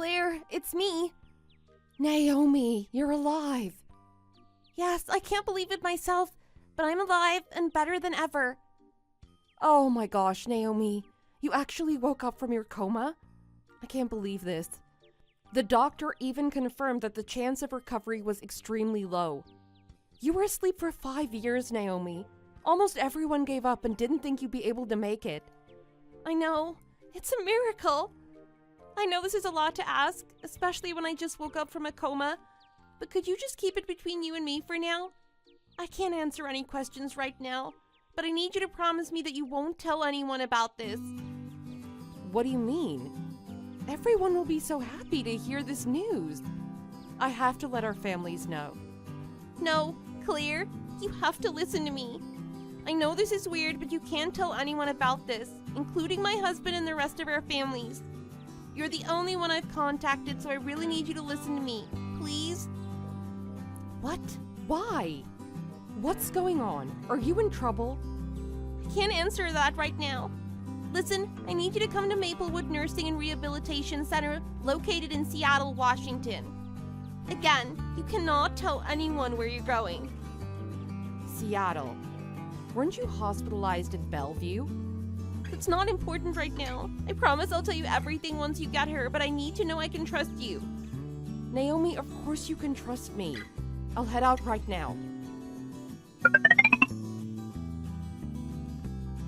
Claire, it's me. Naomi, you're alive. Yes, I can't believe it myself, but I'm alive and better than ever. Oh my gosh, Naomi, you actually woke up from your coma? I can't believe this. The doctor even confirmed that the chance of recovery was extremely low. You were asleep for 5 years, Naomi. Almost everyone gave up and didn't think you'd be able to make it. I know. It's a miracle. I know this is a lot to ask, especially when I just woke up from a coma, but could you just keep it between you and me for now? I can't answer any questions right now, but I need you to promise me that you won't tell anyone about this. What do you mean? Everyone will be so happy to hear this news. I have to let our families know. No, Claire, you have to listen to me. I know this is weird, but you can't tell anyone about this, including my husband and the rest of our families. You're the only one I've contacted, so I really need you to listen to me. Please? What? Why? What's going on? Are you in trouble? I can't answer that right now. Listen, I need you to come to Maplewood Nursing and Rehabilitation Center, located in Seattle, Washington. Again, you cannot tell anyone where you're going. Seattle. Weren't you hospitalized in Bellevue? It's not important right now. I promise I'll tell you everything once you get here, but I need to know I can trust you. Naomi, of course you can trust me. I'll head out right now.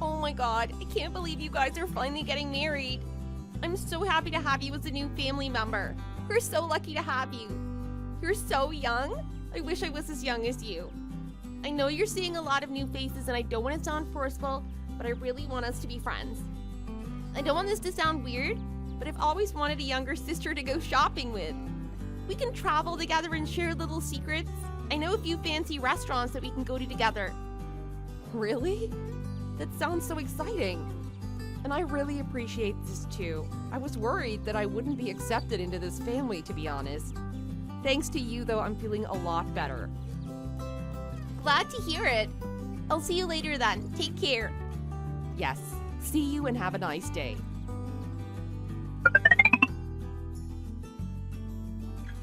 Oh my god, I can't believe you guys are finally getting married. I'm so happy to have you as a new family member. We're so lucky to have you. You're so young. I wish I was as young as you. I know you're seeing a lot of new faces and I don't want to sound forceful, but I really want us to be friends. I don't want this to sound weird, but I've always wanted a younger sister to go shopping with. We can travel together and share little secrets. I know a few fancy restaurants that we can go to together. Really? That sounds so exciting. And I really appreciate this too. I was worried that I wouldn't be accepted into this family, to be honest. Thanks to you, though, I'm feeling a lot better. Glad to hear it. I'll see you later then. Take care. Yes. See you and have a nice day.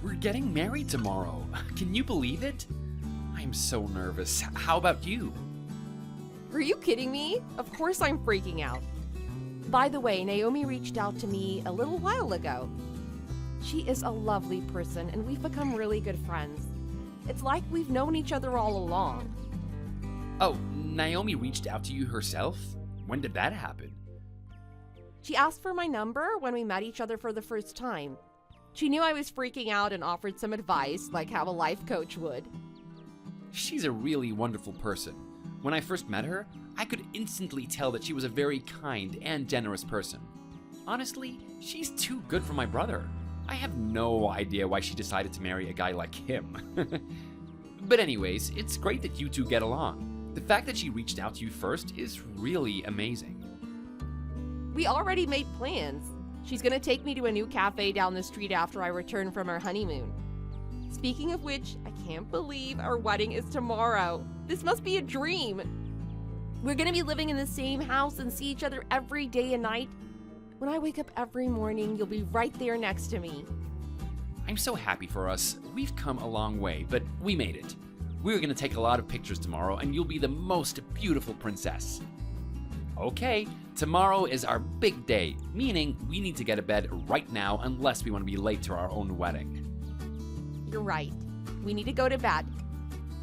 We're getting married tomorrow. Can you believe it? I'm so nervous. How about you? Are you kidding me? Of course I'm freaking out. By the way, Naomi reached out to me a little while ago. She is a lovely person and we've become really good friends. It's like we've known each other all along. Oh, Naomi reached out to you herself? When did that happen? She asked for my number when we met each other for the first time. She knew I was freaking out and offered some advice, like how a life coach would. She's a really wonderful person. When I first met her, I could instantly tell that she was a very kind and generous person. Honestly, she's too good for my brother. I have no idea why she decided to marry a guy like him. But anyways, it's great that you two get along. The fact that she reached out to you first is really amazing. We already made plans. She's gonna take me to a new cafe down the street after I return from our honeymoon. Speaking of which, I can't believe our wedding is tomorrow. This must be a dream. We're gonna be living in the same house and see each other every day and night. When I wake up every morning, you'll be right there next to me. I'm so happy for us. We've come a long way, but we made it. We're gonna take a lot of pictures tomorrow, and you'll be the most beautiful princess. Okay, tomorrow is our big day, meaning we need to get to bed right now unless we want to be late to our own wedding. You're right. We need to go to bed.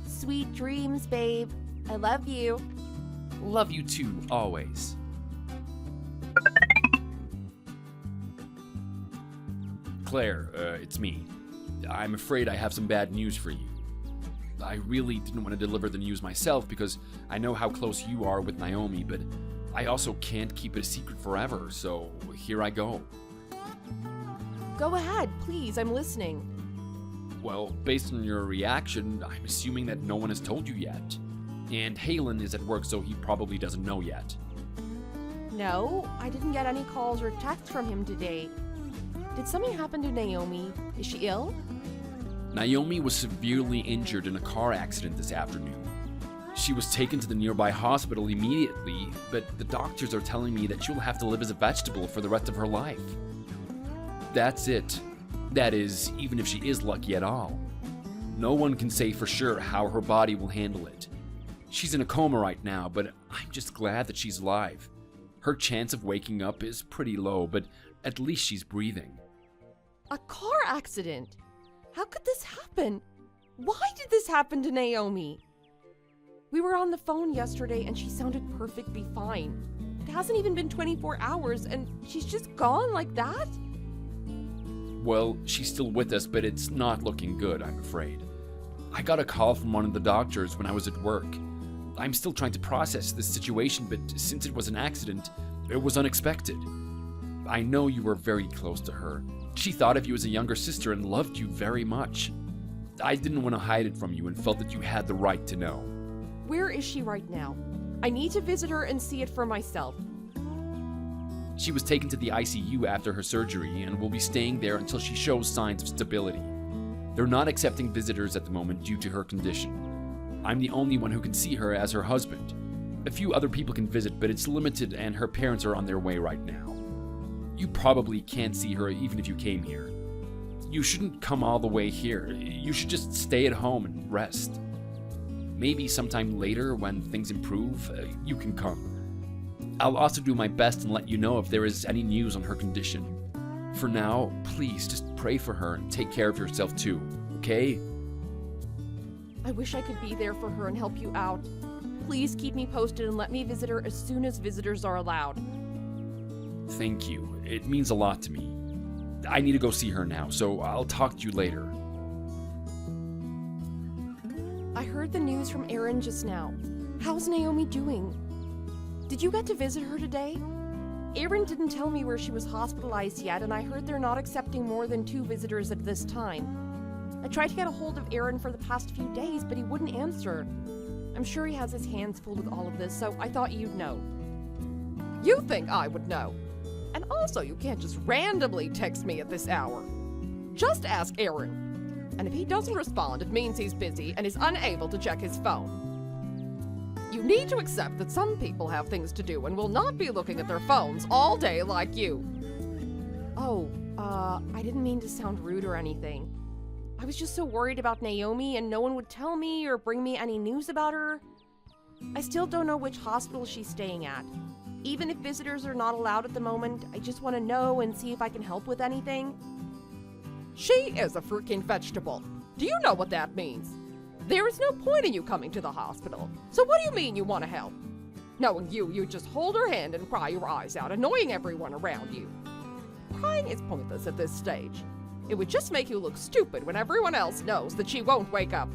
Sweet dreams, babe. I love you. Love you too, always. Claire, it's me. I'm afraid I have some bad news for you. I really didn't want to deliver the news myself because I know how close you are with Naomi, but I also can't keep it a secret forever, so here I go. Go ahead, please, I'm listening. Well, based on your reaction, I'm assuming that no one has told you yet. And Halen is at work, so he probably doesn't know yet. No, I didn't get any calls or texts from him today. Did something happen to Naomi? Is she ill? Naomi was severely injured in a car accident this afternoon. She was taken to the nearby hospital immediately, but the doctors are telling me that she'll have to live as a vegetable for the rest of her life. That's it. That is, even if she is lucky at all. No one can say for sure how her body will handle it. She's in a coma right now, but I'm just glad that she's alive. Her chance of waking up is pretty low, but at least she's breathing. A car accident? How could this happen? Why did this happen to Naomi? We were on the phone yesterday and she sounded perfectly fine. It hasn't even been 24 hours and she's just gone like that? Well, she's still with us, but it's not looking good, I'm afraid. I got a call from one of the doctors when I was at work. I'm still trying to process this situation, but since it was an accident, it was unexpected. I know you were very close to her. She thought of you as a younger sister and loved you very much. I didn't want to hide it from you and felt that you had the right to know. Where is she right now? I need to visit her and see it for myself. She was taken to the ICU after her surgery and will be staying there until she shows signs of stability. They're not accepting visitors at the moment due to her condition. I'm the only one who can see her as her husband. A few other people can visit, but it's limited and her parents are on their way right now. You probably can't see her even if you came here. You shouldn't come all the way here. You should just stay at home and rest. Maybe sometime later when things improve, you can come. I'll also do my best and let you know if there is any news on her condition. For now, please just pray for her and take care of yourself too, okay? I wish I could be there for her and help you out. Please keep me posted and let me visit her as soon as visitors are allowed. Thank you. It means a lot to me. I need to go see her now, so I'll talk to you later. I heard the news from Erin just now. How's Naomi doing? Did you get to visit her today? Erin didn't tell me where she was hospitalized yet, and I heard they're not accepting more than 2 visitors at this time. I tried to get a hold of Erin for the past few days, but he wouldn't answer. I'm sure he has his hands full with all of this, so I thought you'd know. You think I would know? And also, you can't just randomly text me at this hour. Just ask Erin. And if he doesn't respond, it means he's busy and is unable to check his phone. You need to accept that some people have things to do and will not be looking at their phones all day like you. Oh, I didn't mean to sound rude or anything. I was just so worried about Naomi and no one would tell me or bring me any news about her. I still don't know which hospital she's staying at. Even if visitors are not allowed at the moment, I just want to know and see if I can help with anything. She is a freaking vegetable. Do you know what that means? There is no point in you coming to the hospital. So what do you mean you want to help? Knowing you just hold her hand and cry your eyes out, annoying everyone around you. Crying is pointless at this stage. It would just make you look stupid when everyone else knows that she won't wake up.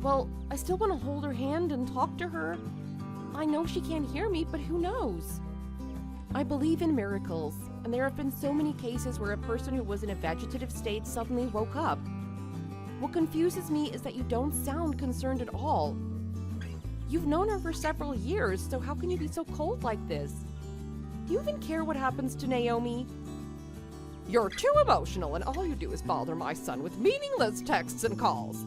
Well, I still want to hold her hand and talk to her. I know she can't hear me, but who knows? I believe in miracles, and there have been so many cases where a person who was in a vegetative state suddenly woke up. What confuses me is that you don't sound concerned at all. You've known her for several years, so how can you be so cold like this? Do you even care what happens to Naomi? You're too emotional, and all you do is bother my son with meaningless texts and calls.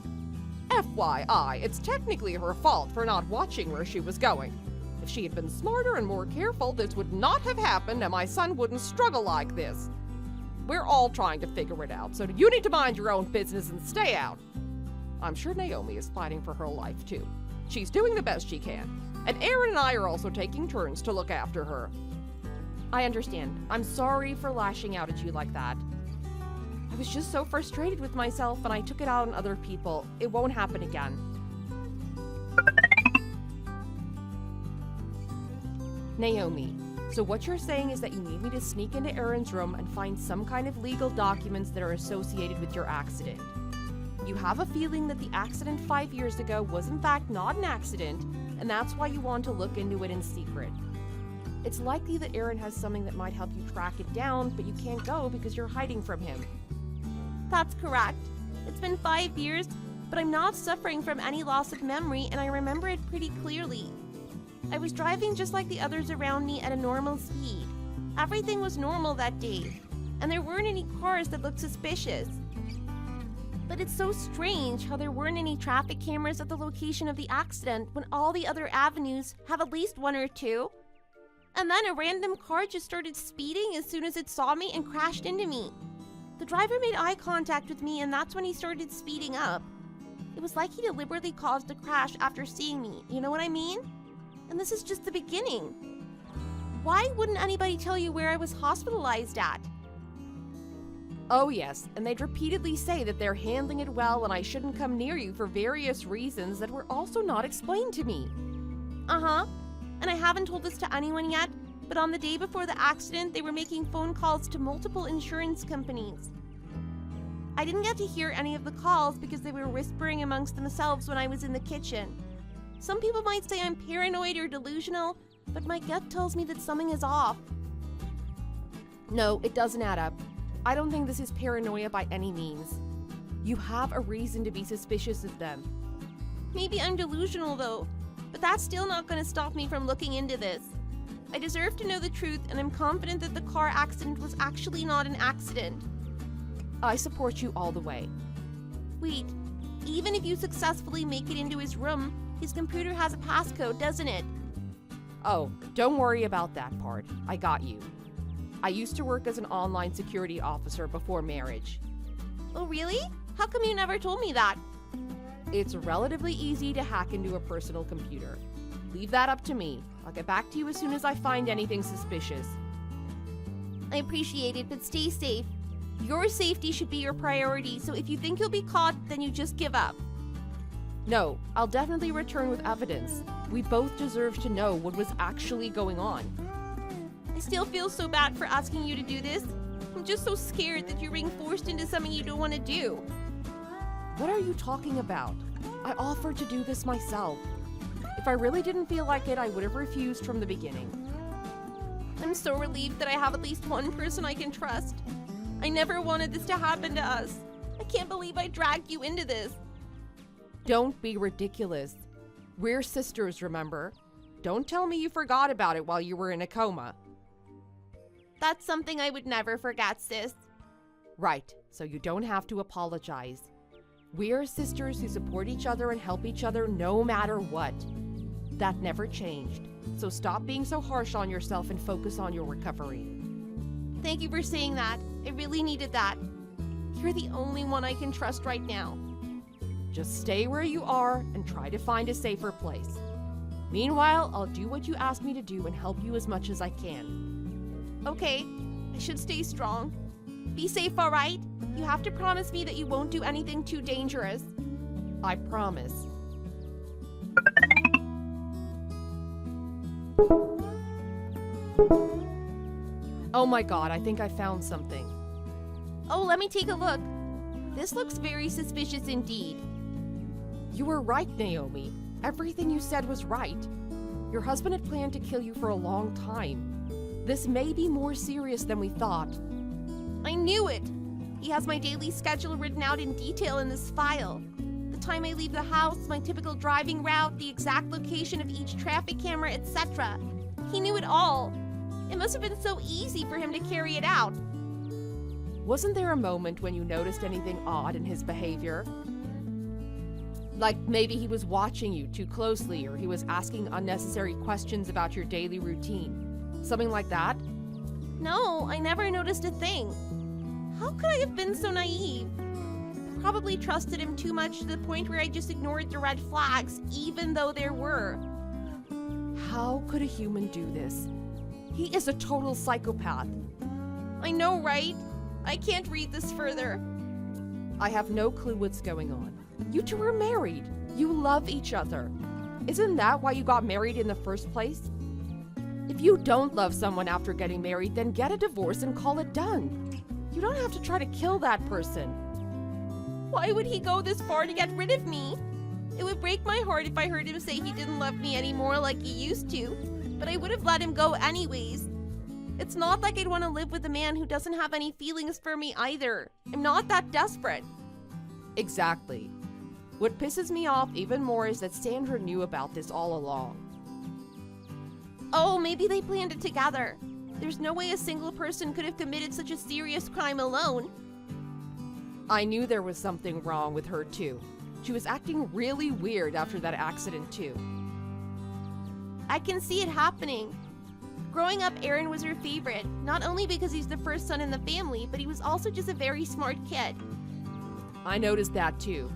FYI, it's technically her fault for not watching where she was going. If she had been smarter and more careful, this would not have happened and my son wouldn't struggle like this. We're all trying to figure it out, so you need to mind your own business and stay out. I'm sure Naomi is fighting for her life too. She's doing the best she can, and Erin and I are also taking turns to look after her. I understand. I'm sorry for lashing out at you like that. I was just so frustrated with myself and I took it out on other people. It won't happen again. Naomi, so what you're saying is that you need me to sneak into Erin's room and find some kind of legal documents that are associated with your accident. You have a feeling that the accident 5 years ago was in fact not an accident, and that's why you want to look into it in secret. It's likely that Erin has something that might help you track it down, but you can't go because you're hiding from him. That's correct. It's been 5 years, but I'm not suffering from any loss of memory and I remember it pretty clearly. I was driving just like the others around me at a normal speed. Everything was normal that day, and there weren't any cars that looked suspicious. But it's so strange how there weren't any traffic cameras at the location of the accident when all the other avenues have at least 1 or 2. And then a random car just started speeding as soon as it saw me and crashed into me. The driver made eye contact with me, and that's when he started speeding up. It was like he deliberately caused the crash after seeing me, you know what I mean? And this is just the beginning. Why wouldn't anybody tell you where I was hospitalized at? Oh yes, and they'd repeatedly say that they're handling it well and I shouldn't come near you for various reasons that were also not explained to me. Uh-huh. And I haven't told this to anyone yet, but on the day before the accident, they were making phone calls to multiple insurance companies. I didn't get to hear any of the calls because they were whispering amongst themselves when I was in the kitchen. Some people might say I'm paranoid or delusional, but my gut tells me that something is off. No, it doesn't add up. I don't think this is paranoia by any means. You have a reason to be suspicious of them. Maybe I'm delusional though, but that's still not going to stop me from looking into this. I deserve to know the truth, and I'm confident that the car accident was actually not an accident. I support you all the way. Wait, even if you successfully make it into his room, his computer has a passcode, doesn't it? Oh, don't worry about that part. I got you. I used to work as an online security officer before marriage. Oh really? How come you never told me that? It's relatively easy to hack into a personal computer. Leave that up to me. I'll get back to you as soon as I find anything suspicious. I appreciate it, but stay safe. Your safety should be your priority, so if you think you'll be caught, then you just give up. No, I'll definitely return with evidence. We both deserve to know what was actually going on. I still feel so bad for asking you to do this. I'm just so scared that you're being forced into something you don't want to do. What are you talking about? I offered to do this myself. If I really didn't feel like it, I would have refused from the beginning. I'm so relieved that I have at least one person I can trust. I never wanted this to happen to us. I can't believe I dragged you into this. Don't be ridiculous. We're sisters, remember? Don't tell me you forgot about it while you were in a coma. That's something I would never forget, sis. Right, so you don't have to apologize. We're sisters who support each other and help each other no matter what. That never changed. So stop being so harsh on yourself and focus on your recovery. Thank you for saying that. I really needed that. You're the only one I can trust right now. Just stay where you are and try to find a safer place. Meanwhile, I'll do what you ask me to do and help you as much as I can. Okay, I should stay strong. Be safe, all right? You have to promise me that you won't do anything too dangerous. I promise. Oh my god, I think I found something. Oh, let me take a look. This looks very suspicious indeed. You were right, Naomi. Everything you said was right. Your husband had planned to kill you for a long time. This may be more serious than we thought. I knew it. He has my daily schedule written out in detail in this file. The time I leave the house, my typical driving route, the exact location of each traffic camera, etc. He knew it all. It must have been so easy for him to carry it out. Wasn't there a moment when you noticed anything odd in his behavior? Like maybe he was watching you too closely, or he was asking unnecessary questions about your daily routine. Something like that? No, I never noticed a thing. How could I have been so naive? Probably trusted him too much to the point where I just ignored the red flags, even though there were. How could a human do this? He is a total psychopath. I know, right? I can't read this further. I have no clue what's going on. You two are married. You love each other. Isn't that why you got married in the first place? If you don't love someone after getting married, then get a divorce and call it done. You don't have to try to kill that person. Why would he go this far to get rid of me? It would break my heart if I heard him say he didn't love me anymore like he used to, but I would have let him go anyways. It's not like I'd want to live with a man who doesn't have any feelings for me either. I'm not that desperate. Exactly. What pisses me off even more is that Sandra knew about this all along. Oh, maybe they planned it together. There's no way a single person could have committed such a serious crime alone. I knew there was something wrong with her too. She was acting really weird after that accident too. I can see it happening. Growing up, Aaron was her favorite, not only because he's the first son in the family, but he was also just a very smart kid. I noticed that too.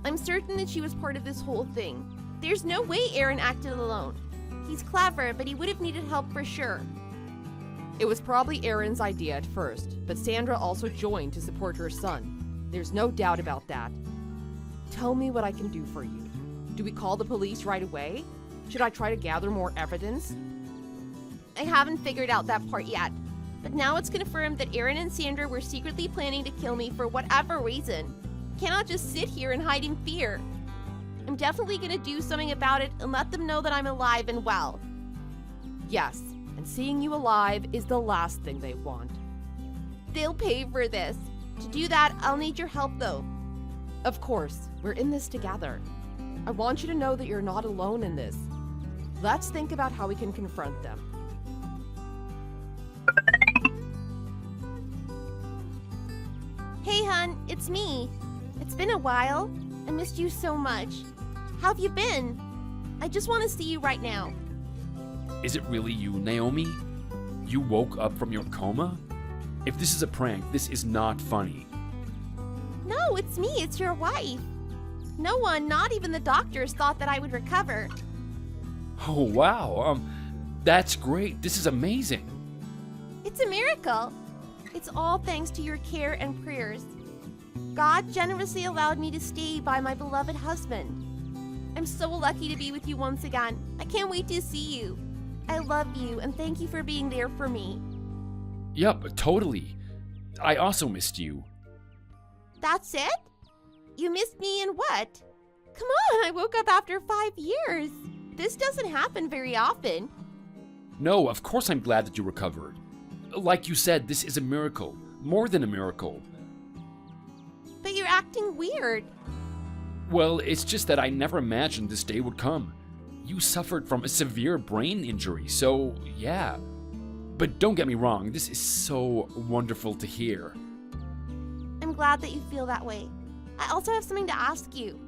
I'm certain that she was part of this whole thing. There's no way Aaron acted alone. He's clever, but he would have needed help for sure. It was probably Aaron's idea at first, but Sandra also joined to support her son. There's no doubt about that. Tell me what I can do for you. Do we call the police right away? Should I try to gather more evidence? I haven't figured out that part yet, but now it's confirmed that Aaron and Sandra were secretly planning to kill me for whatever reason. I cannot just sit here and hide in fear. I'm definitely gonna do something about it and let them know that I'm alive and well. Yes, and seeing you alive is the last thing they want. They'll pay for this. To do that, I'll need your help though. Of course, we're in this together. I want you to know that you're not alone in this. Let's think about how we can confront them. Hey hun, it's me. It's been a while. I missed you so much. How have you been? I just want to see you right now. Is it really you, Naomi? You woke up from your coma? If this is a prank, this is not funny. No, it's me. It's your wife. No one, not even the doctors, thought that I would recover. Oh, wow. That's great. This is amazing. It's a miracle. It's all thanks to your care and prayers. God generously allowed me to stay by my beloved husband. I'm so lucky to be with you once again. I can't wait to see you. I love you and thank you for being there for me. Yup, totally. I also missed you. That's it? You missed me and what? Come on, I woke up after 5 years. This doesn't happen very often. No, of course I'm glad that you recovered. Like you said, this is a miracle. More than a miracle. But you're acting weird. Well, it's just that I never imagined this day would come. You suffered from a severe brain injury, so yeah. But don't get me wrong, this is so wonderful to hear. I'm glad that you feel that way. I also have something to ask you.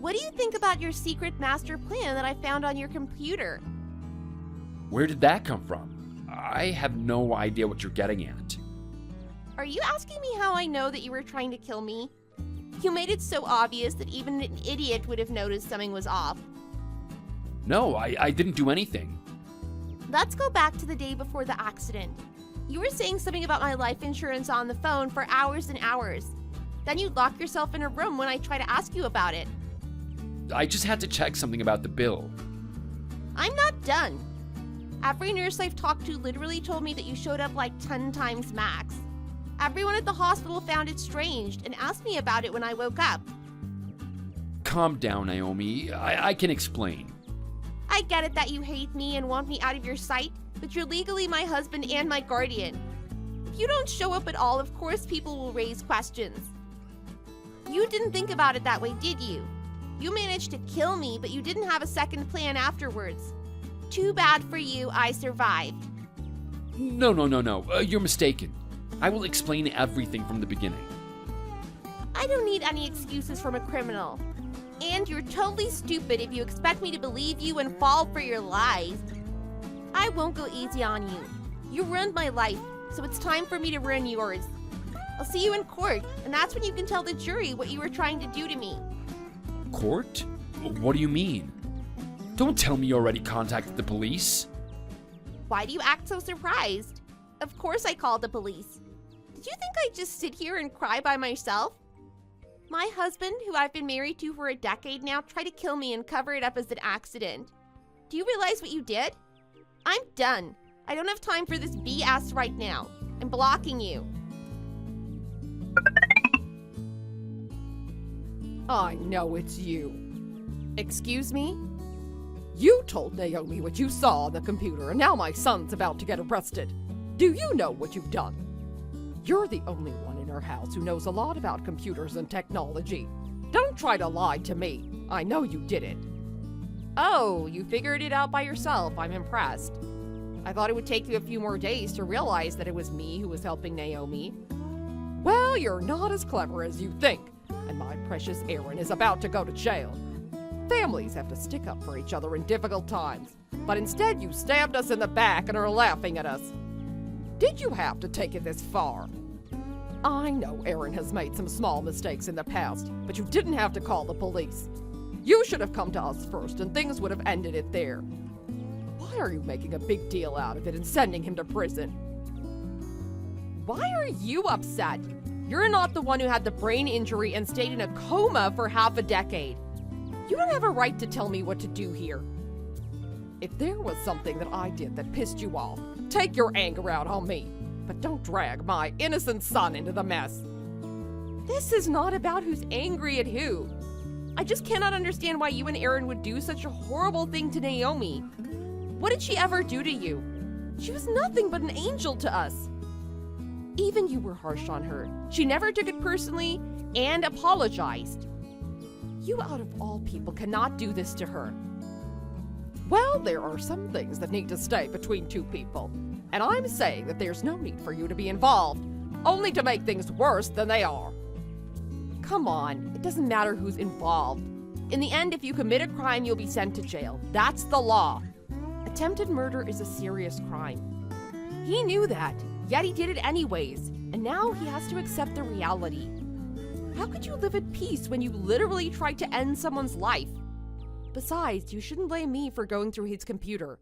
What do you think about your secret master plan that I found on your computer? Where did that come from? I have no idea what you're getting at. Are you asking me how I know that you were trying to kill me? You made it so obvious that even an idiot would have noticed something was off. No, I didn't do anything. Let's go back to the day before the accident. You were saying something about my life insurance on the phone for hours and hours. Then you lock yourself in a room when I try to ask you about it. I just had to check something about the bill. I'm not done. Every nurse I've talked to literally told me that you showed up like 10 times max. Everyone at the hospital found it strange and asked me about it when I woke up. Calm down, Naomi. I can explain. I get it that you hate me and want me out of your sight, but you're legally my husband and my guardian. If you don't show up at all, of course people will raise questions. You didn't think about it that way, did you? You managed to kill me, but you didn't have a second plan afterwards. Too bad for you, I survived. No. You're mistaken. I will explain everything from the beginning. I don't need any excuses from a criminal. And you're totally stupid if you expect me to believe you and fall for your lies. I won't go easy on you. You ruined my life, so it's time for me to ruin yours. I'll see you in court, and that's when you can tell the jury what you were trying to do to me. Court? What do you mean? Don't tell me you already contacted the police. Why do you act so surprised? Of course I called the police. Did you think I'd just sit here and cry by myself? My husband, who I've been married to for a decade now, tried to kill me and cover it up as an accident. Do you realize what you did? I'm done. I don't have time for this BS right now. I'm blocking you. I know it's you. Excuse me? You told Naomi what you saw on the computer, and now my son's about to get arrested. Do you know what you've done? You're the only one in our house who knows a lot about computers and technology. Don't try to lie to me. I know you did it. Oh, you figured it out by yourself. I'm impressed. I thought it would take you a few more days to realize that it was me who was helping Naomi. Well, you're not as clever as you think, and my precious Aaron is about to go to jail. Families have to stick up for each other in difficult times. But instead you stabbed us in the back and are laughing at us. Did you have to take it this far? I know Aaron has made some small mistakes in the past, but you didn't have to call the police. You should have come to us first and things would have ended it there. Why are you making a big deal out of it and sending him to prison? Why are you upset? You're not the one who had the brain injury and stayed in a coma for half a decade. You don't have a right to tell me what to do here. If there was something that I did that pissed you off, take your anger out on me. But don't drag my innocent son into the mess. This is not about who's angry at who. I just cannot understand why you and Aaron would do such a horrible thing to Naomi. What did she ever do to you? She was nothing but an angel to us. Even you were harsh on her. She never took it personally and apologized. You, out of all people, cannot do this to her. Well, there are some things that need to stay between two people. And I'm saying that there's no need for you to be involved, only to make things worse than they are. Come on, it doesn't matter who's involved. In the end, if you commit a crime, you'll be sent to jail. That's the law. Attempted murder is a serious crime. He knew that, yet he did it anyways, and now he has to accept the reality. How could you live at peace when you literally tried to end someone's life? Besides, you shouldn't blame me for going through his computer.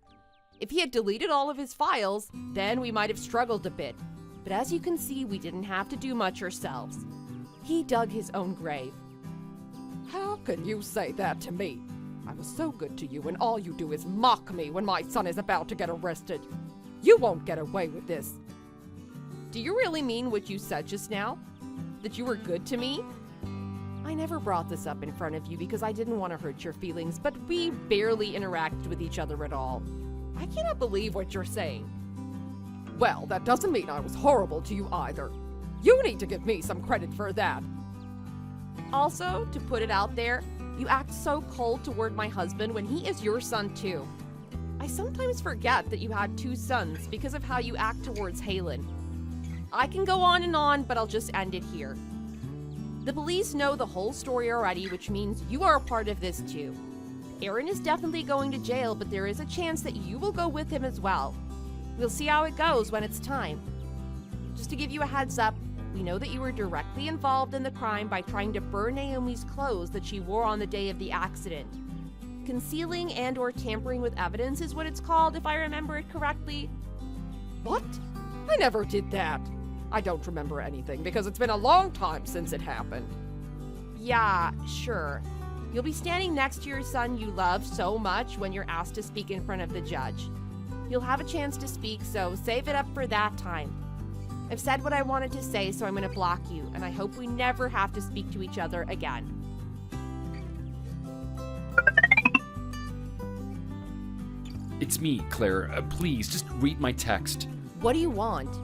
If he had deleted all of his files, then we might have struggled a bit. But as you can see, we didn't have to do much ourselves. He dug his own grave. How can you say that to me? I was so good to you, and all you do is mock me when my son is about to get arrested. You won't get away with this. Do you really mean what you said just now? That you were good to me? I never brought this up in front of you because I didn't want to hurt your feelings, but we barely interacted with each other at all. I cannot believe what you're saying. Well, that doesn't mean I was horrible to you either. You need to give me some credit for that. Also, to put it out there, you act so cold toward my husband when he is your son too. I sometimes forget that you had two sons because of how you act towards Halen. I can go on, but I'll just end it here. The police know the whole story already, which means you are a part of this too. Aaron is definitely going to jail, but there is a chance that you will go with him as well. We'll see how it goes when it's time. Just to give you a heads up, we know that you were directly involved in the crime by trying to burn Naomi's clothes that she wore on the day of the accident. Concealing and/or tampering with evidence is what it's called, if I remember it correctly. What? I never did that. I don't remember anything because it's been a long time since it happened. Yeah, sure. You'll be standing next to your son you love so much when you're asked to speak in front of the judge. You'll have a chance to speak, so save it up for that time. I've said what I wanted to say, so I'm going to block you, and I hope we never have to speak to each other again. It's me, Claire. Please, just read my text. What do you want?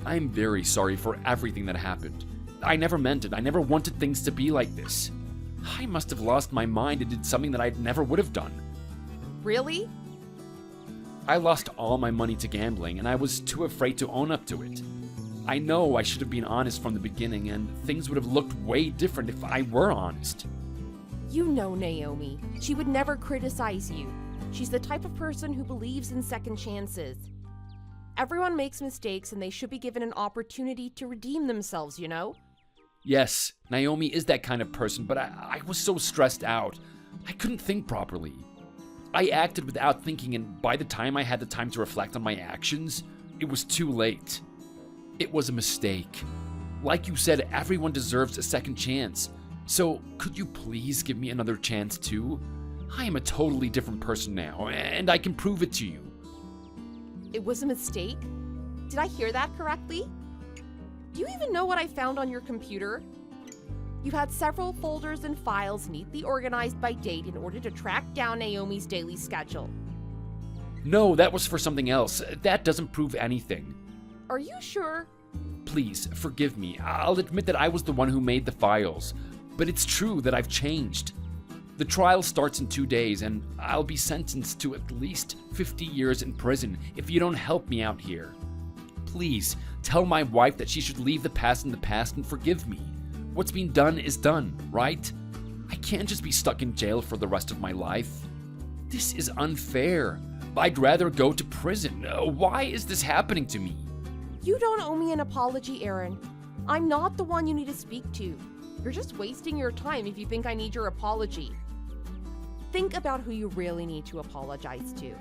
I'm very sorry for everything that happened. I never meant it. I never wanted things to be like this. I must have lost my mind and did something that I never would have done. Really? I lost all my money to gambling, and I was too afraid to own up to it. I know I should have been honest from the beginning, and things would have looked way different if I were honest. You know Naomi. She would never criticize you. She's the type of person who believes in second chances. Everyone makes mistakes, and they should be given an opportunity to redeem themselves, you know? Yes, Naomi is that kind of person, but I was so stressed out. I couldn't think properly. I acted without thinking, and by the time I had the time to reflect on my actions, it was too late. It was a mistake. Like you said, everyone deserves a second chance. So, could you please give me another chance too? I am a totally different person now, and I can prove it to you. It was a mistake? Did I hear that correctly? Do you even know what I found on your computer? You had several folders and files neatly organized by date in order to track down Naomi's daily schedule. No, that was for something else. That doesn't prove anything. Are you sure? Please, forgive me. I'll admit that I was the one who made the files. But it's true that I've changed. The trial starts in 2 days, and I'll be sentenced to at least 50 years in prison if you don't help me out here. Please, tell my wife that she should leave the past in the past and forgive me. What's been done is done, right? I can't just be stuck in jail for the rest of my life. This is unfair. I'd rather go to prison. Why is this happening to me? You don't owe me an apology, Aaron. I'm not the one you need to speak to. You're just wasting your time if you think I need your apology. Think about who you really need to apologize to.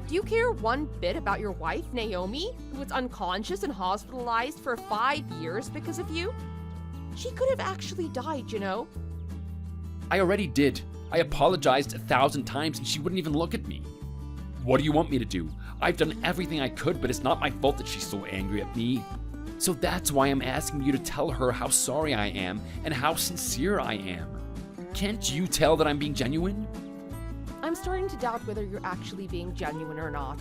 Do you care one bit about your wife, Naomi, who was unconscious and hospitalized for 5 years because of you? She could have actually died, you know? I already did. I apologized 1,000 times and she wouldn't even look at me. What do you want me to do? I've done everything I could, but it's not my fault that she's so angry at me. So that's why I'm asking you to tell her how sorry I am and how sincere I am. Can't you tell that I'm being genuine? I'm starting to doubt whether you're actually being genuine or not.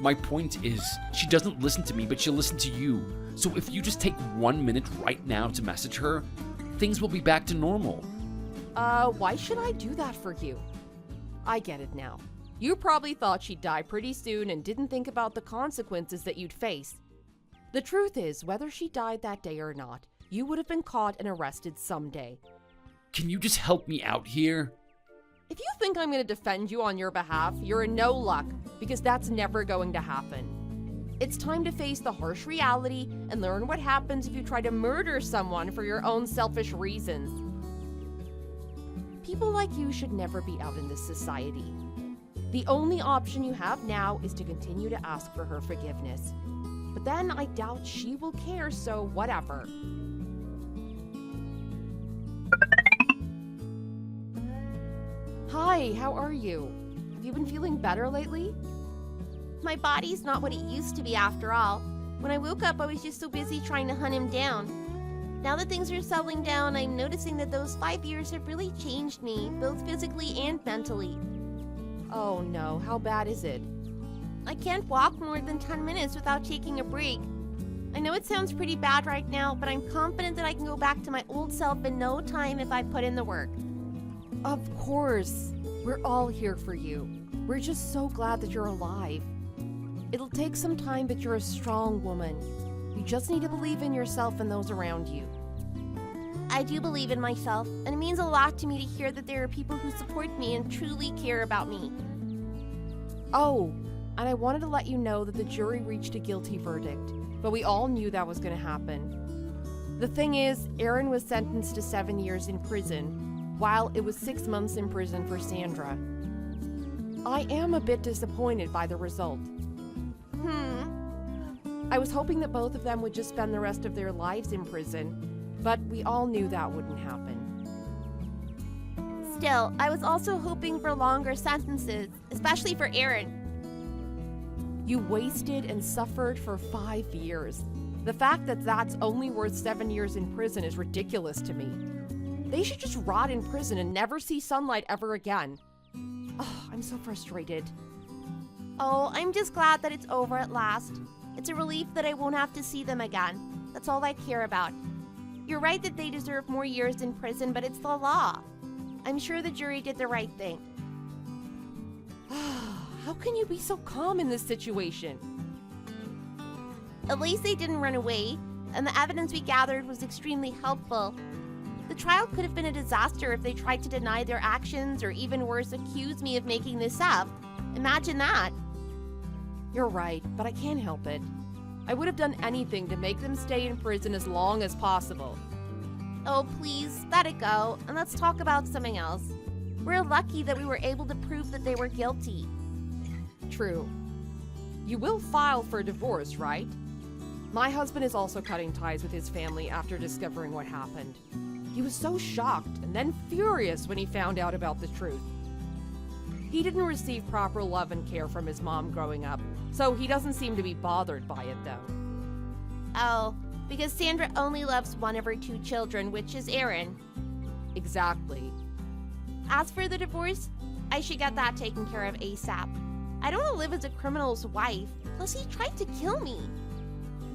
My point is, she doesn't listen to me, but she'll listen to you. So if you just take 1 minute right now to message her, things will be back to normal. Why should I do that for you? I get it now. You probably thought she'd die pretty soon and didn't think about the consequences that you'd face. The truth is, whether she died that day or not, you would have been caught and arrested someday. Can you just help me out here? If you think I'm going to defend you on your behalf, you're in no luck, because that's never going to happen. It's time to face the harsh reality and learn what happens if you try to murder someone for your own selfish reasons. People like you should never be out in this society. The only option you have now is to continue to ask for her forgiveness. But then I doubt she will care, so whatever. Hi, how are you? Have you been feeling better lately? My body's not what it used to be after all. When I woke up, I was just so busy trying to hunt him down. Now that things are settling down, I'm noticing that those 5 years have really changed me, both physically and mentally. Oh no, how bad is it? I can't walk more than 10 minutes without taking a break. I know it sounds pretty bad right now, but I'm confident that I can go back to my old self in no time if I put in the work. Of course. We're all here for you. We're just so glad that you're alive. It'll take some time, but you're a strong woman. You just need to believe in yourself and those around you. I do believe in myself, and it means a lot to me to hear that there are people who support me and truly care about me. Oh, and I wanted to let you know that the jury reached a guilty verdict, but we all knew that was going to happen. The thing is, Aaron was sentenced to 7 years in prison, while it was 6 months in prison for Sandra. I am a bit disappointed by the result. I was hoping that both of them would just spend the rest of their lives in prison, but we all knew that wouldn't happen. Still, I was also hoping for longer sentences, especially for Aaron. You wasted and suffered for 5 years. The fact that that's only worth 7 years in prison is ridiculous to me. They should just rot in prison and never see sunlight ever again. Oh, I'm so frustrated. Oh, I'm just glad that it's over at last. It's a relief that I won't have to see them again. That's all I care about. You're right that they deserve more years in prison, but it's the law. I'm sure the jury did the right thing. How can you be so calm in this situation? At least they didn't run away, and the evidence we gathered was extremely helpful. The trial could have been a disaster if they tried to deny their actions or even worse, accuse me of making this up. Imagine that. You're right, but I can't help it. I would have done anything to make them stay in prison as long as possible. Oh, please, let it go, and let's talk about something else. We're lucky that we were able to prove that they were guilty. True. You will file for divorce, right? My husband is also cutting ties with his family after discovering what happened. He was so shocked and then furious when he found out about the truth. He didn't receive proper love and care from his mom growing up, so he doesn't seem to be bothered by it, though. Oh, because Sandra only loves one of her 2 children, which is Aaron. Exactly. As for the divorce, I should get that taken care of ASAP. I don't want to live as a criminal's wife, plus he tried to kill me.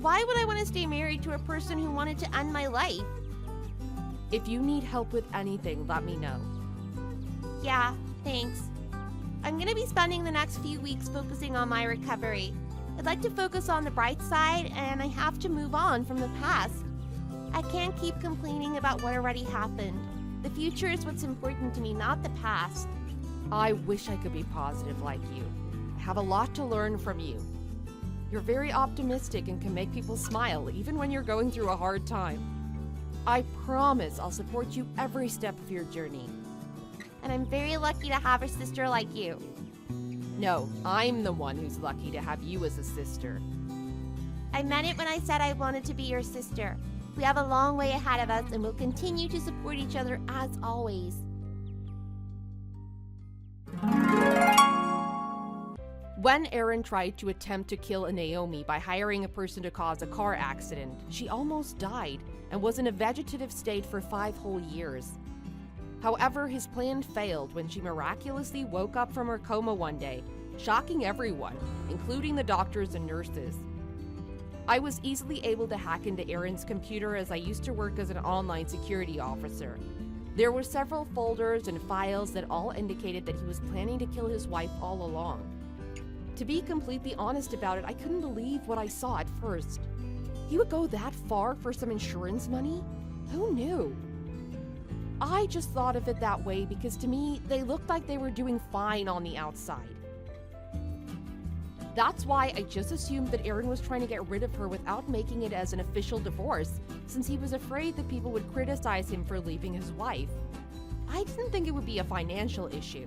Why would I want to stay married to a person who wanted to end my life? If you need help with anything, let me know. Yeah, thanks. I'm going to be spending the next few weeks focusing on my recovery. I'd like to focus on the bright side, and I have to move on from the past. I can't keep complaining about what already happened. The future is what's important to me, not the past. I wish I could be positive like you. I have a lot to learn from you. You're very optimistic and can make people smile even when you're going through a hard time. I promise I'll support you every step of your journey. And I'm very lucky to have a sister like you. No, I'm the one who's lucky to have you as a sister. I meant it when I said I wanted to be your sister. We have a long way ahead of us and we'll continue to support each other as always. When Erin tried to attempt to kill Naomi by hiring a person to cause a car accident, she almost died and was in a vegetative state for 5 whole years. However, his plan failed when she miraculously woke up from her coma one day, shocking everyone, including the doctors and nurses. I was easily able to hack into Erin's computer as I used to work as an online security officer. There were several folders and files that all indicated that he was planning to kill his wife all along. To be completely honest about it, I couldn't believe what I saw at first. He would go that far for some insurance money? Who knew? I just thought of it that way because to me, they looked like they were doing fine on the outside. That's why I just assumed that Erin was trying to get rid of her without making it as an official divorce, since he was afraid that people would criticize him for leaving his wife. I didn't think it would be a financial issue.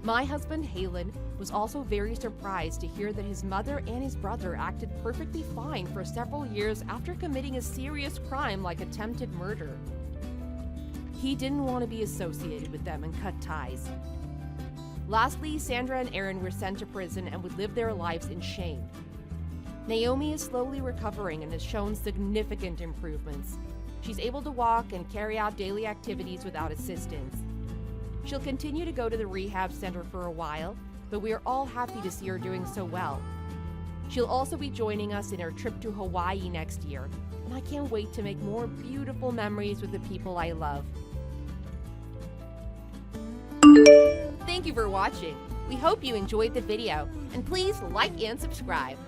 My husband, Halen, was also very surprised to hear that his mother and his brother acted perfectly fine for several years after committing a serious crime like attempted murder. He didn't want to be associated with them and cut ties. Lastly, Sandra and Erin were sent to prison and would live their lives in shame. Naomi is slowly recovering and has shown significant improvements. She's able to walk and carry out daily activities without assistance. She'll continue to go to the rehab center for a while, but we are all happy to see her doing so well. She'll also be joining us in our trip to Hawaii next year, and I can't wait to make more beautiful memories with the people I love. Thank you for watching. We hope you enjoyed the video, and please like and subscribe.